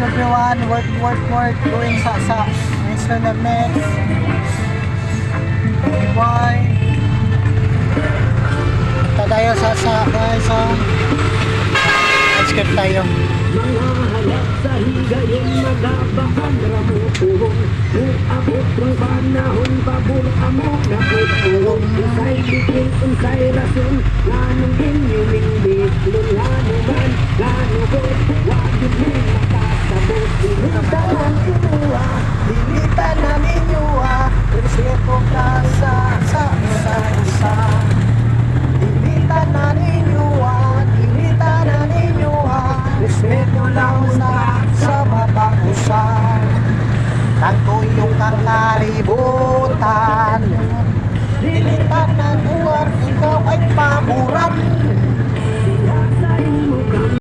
everyone. Work. Going sa Instagram next. Bye. Tayo sa guys. Skip tayo. Mga halap sa higayon, magabakan ramutuhong uabot ng panahon, babur amok na utulong. Unsay bigil, unsay rason, lanong inyong ingbit, lulanuman, lanugod, wagit mo makasabot. Dilitan ang inuwa, dilitan ang inyuwa, respeto ka sa usa. Dilitan na ninyuwa, dilitan na ninyuwa, respeto lang sa mabakusan. Tagtuyong kang kalibutan, dilitan na duwar, ikaw ay pamuran.